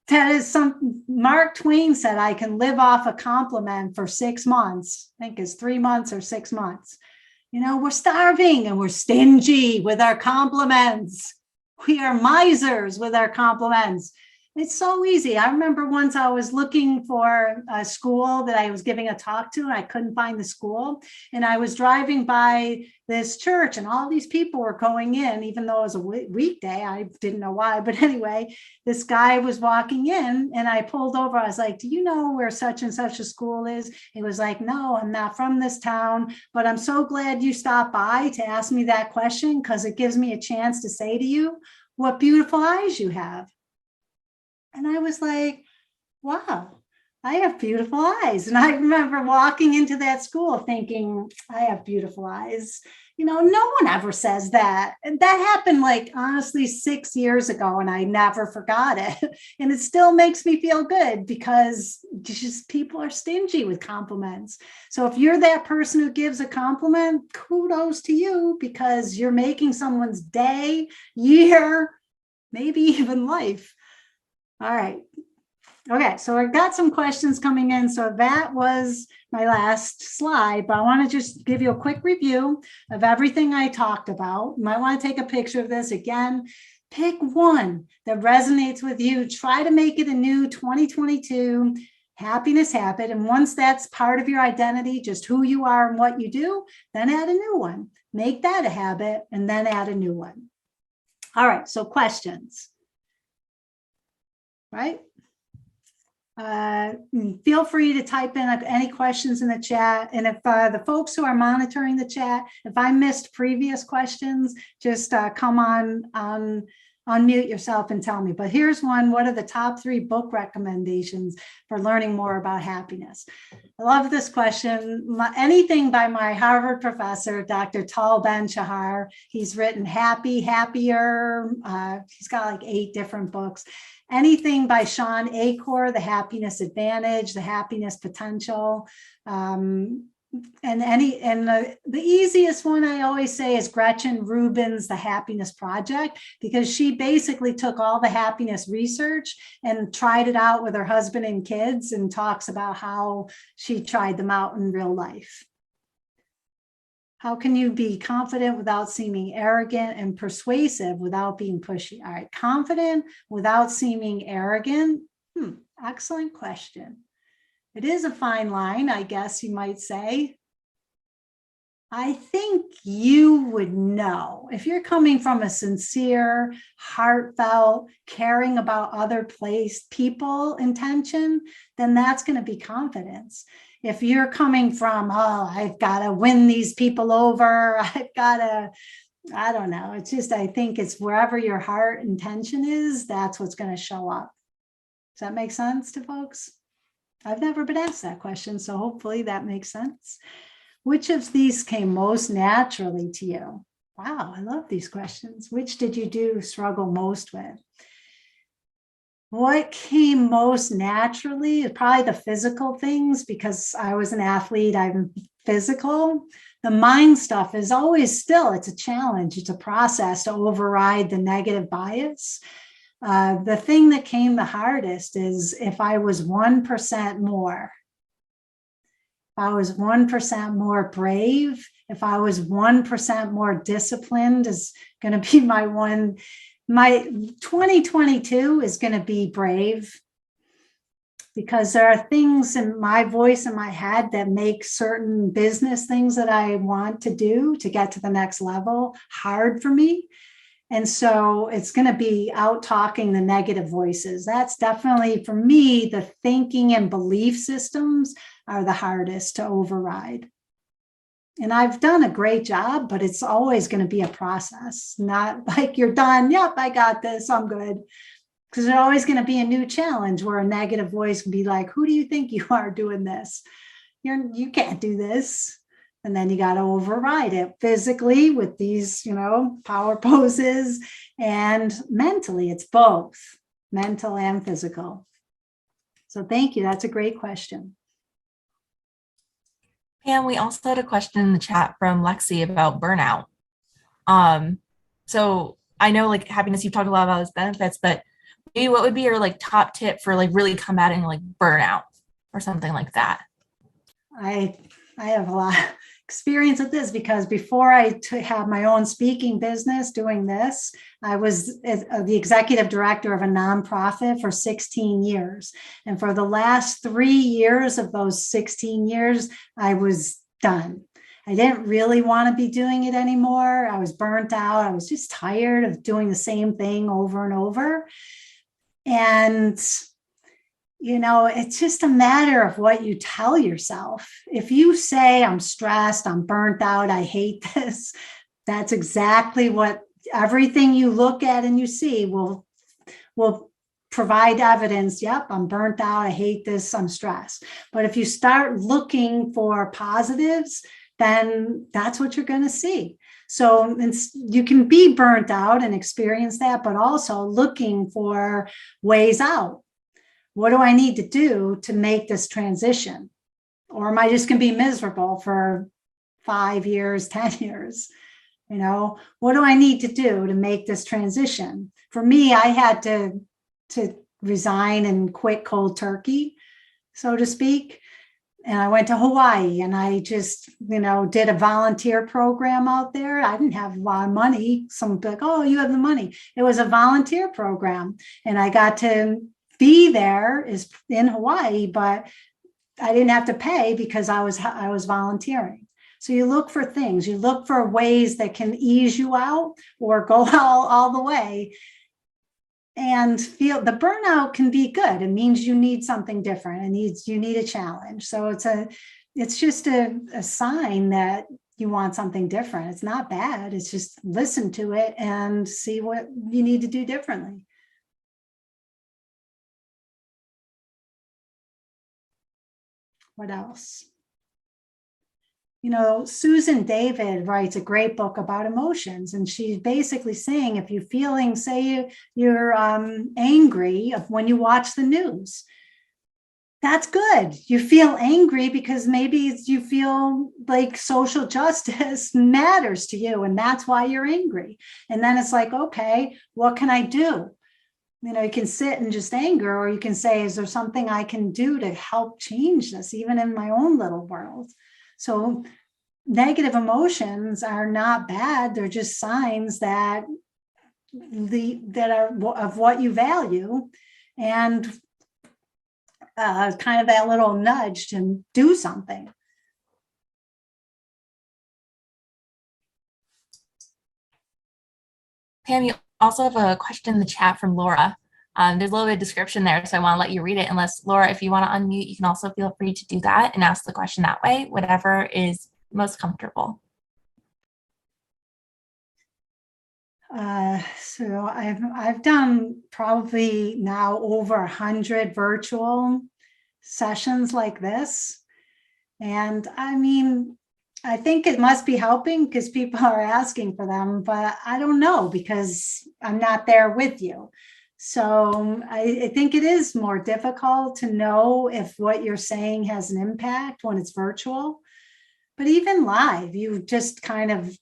That is Mark Twain said, I can live off a compliment for 6 months. I think it's 3 months or 6 months. We're starving and we're stingy with our compliments. We are misers with our compliments. It's so easy. I remember once I was looking for a school that I was giving a talk to, and I couldn't find the school. And I was driving by this church, and all these people were going in, even though it was a weekday. I didn't know why. But anyway, this guy was walking in, and I pulled over. I was like, do you know where such and such a school is? He was like, no, I'm not from this town, but I'm so glad you stopped by to ask me that question, because it gives me a chance to say to you what beautiful eyes you have. And I was like, wow, I have beautiful eyes. And I remember walking into that school thinking, I have beautiful eyes. No one ever says that. And that happened honestly 6 years ago, and I never forgot it. And it still makes me feel good, because just people are stingy with compliments. So if you're that person who gives a compliment, kudos to you, because you're making someone's day, year, maybe even life. All right. Okay, so I got some questions coming in. So that was my last slide, but I want to just give you a quick review of everything I talked about. You might want to take a picture of this again. Pick one that resonates with you. Try to make it a new 2022 happiness habit. And once that's part of your identity, just who you are and what you do, then add a new one. Make that a habit and then add a new one. All right, so questions. Right? Feel free to type in any questions in the chat. And if the folks who are monitoring the chat, if I missed previous questions, just come on, unmute yourself and tell me. But here's one. What are the top 3 book recommendations for learning more about happiness? I love this question. Anything by my Harvard professor, Dr. Tal Ben-Shahar. He's written Happy, Happier. He's got 8 different books. Anything by Sean Achor, The Happiness Advantage, The Happiness Potential. The easiest one I always say is Gretchen Rubin's The Happiness Project, because she basically took all the happiness research and tried it out with her husband and kids, and talks about how she tried them out in real life. How can you be confident without seeming arrogant, and persuasive without being pushy? All right, confident without seeming arrogant. Excellent question. It is a fine line, I guess you might say. I think you would know if you're coming from a sincere, heartfelt, caring about other people intention, then that's going to be confidence. If you're coming from, oh, I've got to win these people over, I've got to, I don't know. It's just, I think it's wherever your heart intention is, that's what's going to show up. Does that make sense to folks? I've never been asked that question, so hopefully that makes sense. Which of these came most naturally to you? Wow, I love these questions. Which did you struggle most with? What came most naturally is probably the physical things, because I was an athlete, I'm physical. The mind stuff is always it's a challenge. It's a process to override the negative bias. The thing that came the hardest is if I was 1% more. If I was 1% more brave, if I was 1% more disciplined, is going to be my 2022 is going to be brave, because there are things in my voice in my head that make certain business things that I want to do to get to the next level hard for me. And so it's going to be out talking the negative voices. That's definitely, for me, the thinking and belief systems are the hardest to override. And I've done a great job, but it's always going to be a process, not like you're done. Yep, I got this, I'm good. Because there's always going to be a new challenge where a negative voice can be like, who do you think you are doing this? You can't do this. And then you got to override it physically with these, power poses, and mentally. It's both mental and physical. So thank you. That's a great question. Pam, we also had a question in the chat from Lexi about burnout. So I know like happiness, you've talked a lot about its benefits, but maybe what would be your like top tip for like really combating like burnout or something like that? I have a lot of experience with this because before I had my own speaking business doing this, I was the executive director of a nonprofit for 16 years. And for the last 3 years of those 16 years, I was done. I didn't really want to be doing it anymore. I was burnt out. I was just tired of doing the same thing over and over. And it's just a matter of what you tell yourself. If you say, I'm stressed, I'm burnt out, I hate this, that's exactly what everything you look at and you see will provide evidence. Yep, I'm burnt out, I hate this, I'm stressed. But if you start looking for positives, then that's what you're going to see. So you can be burnt out and experience that, but also looking for ways out. What do I need to do to make this transition? Or am I just going to be miserable for 5 years, 10 years? What do I need to do to make this transition? For me, I had to resign and quit cold turkey, so to speak. And I went to Hawaii and I just, did a volunteer program out there. I didn't have a lot of money. Some like, oh, you have the money. It was a volunteer program. And I got to be there is in Hawaii, but I didn't have to pay because I was volunteering. So you look for things, you look for ways that can ease you out or go all the way. And feel the burnout can be good. It means you need something different. You need a challenge. So it's just a sign that you want something different. It's not bad. It's just listen to it and see what you need to do differently. What else? Susan David writes a great book about emotions, and she's basically saying if you're feeling, say you're angry when you watch the news, that's good. You feel angry because maybe you feel like social justice matters to you, and that's why you're angry. And then it's like, okay, what can I do? You can sit and just anger, or you can say, is there something I can do to help change this, even in my own little world? So negative emotions are not bad. They're just signs that are of what you value, and kind of that little nudge to do something. Pam, you also have a question in the chat from Laura. There's a little bit of description there, so I want to let you read it. Unless, Laura, if you want to unmute, you can also feel free to do that and ask the question that way, whatever is most comfortable. So I've done probably now over 100 virtual sessions like this. And I think it must be helping because people are asking for them, but I don't know because I'm not there with you. So I think it is more difficult to know if what you're saying has an impact when it's virtual. But even live, you just kind of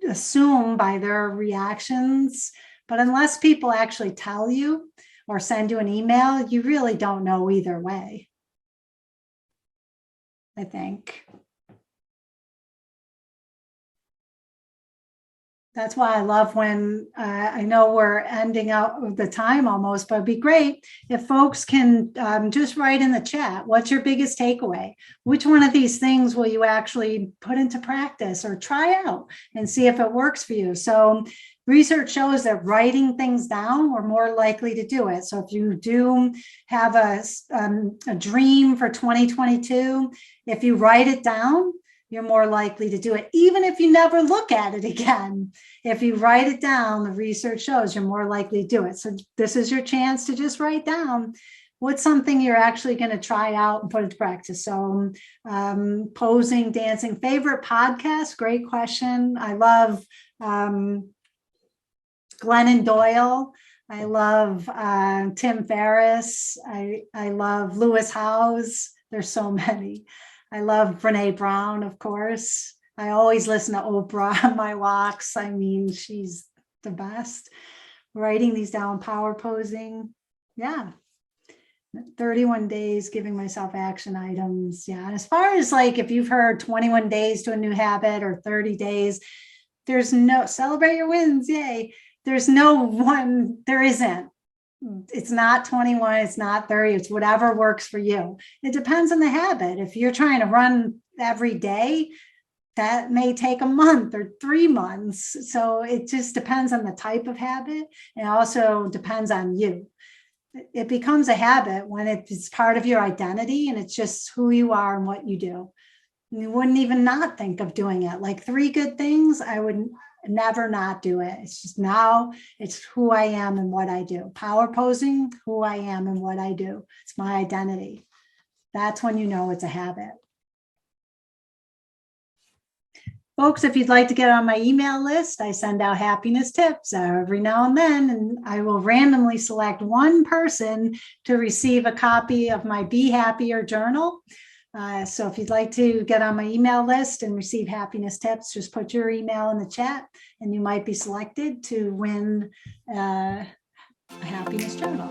assume by their reactions. But unless people actually tell you or send you an email, you really don't know either way, I think. That's why I love when I know we're ending out the time almost, but it'd be great if folks can just write in the chat, what's your biggest takeaway? Which one of these things will you actually put into practice or try out and see if it works for you? So research shows that writing things down, we're more likely to do it. So if you do have a dream for 2022, if you write it down, you're more likely to do it, even if you never look at it again. If you write it down, the research shows you're more likely to do it. So this is your chance to just write down what's something you're actually going to try out and put into practice. So posing, dancing, favorite podcast, great question. I love Glennon Doyle. I love Tim Ferriss. I love Lewis Howes. There's so many. I love Brene Brown, of course. I always listen to Oprah on my walks. I mean, she's the best. Writing these down, power posing. Yeah. 31 days, giving myself action items. Yeah. And as far as like, if you've heard 21 days to a new habit or 30 days, there's no, celebrate your wins. Yay. There's no one, there isn't. It's not 21, it's not 30, it's whatever works for you. It depends on the habit. If you're trying to run every day, that may take a month or 3 months. So it just depends on the type of habit. And also depends on you. It becomes a habit when it's part of your identity and it's just who you are and what you do. You wouldn't even not think of doing it. Like 3 good things, I would never not do it. It's just now it's who I am and what I do. Power posing, who I am and what I do. It's my identity. That's when you know it's a habit. Folks, if you'd like to get on my email list, I send out happiness tips every now and then, and I will randomly select one person to receive a copy of my Be Happier journal. So if you'd like to get on my email list and receive happiness tips, just put your email in the chat and you might be selected to win a happiness journal.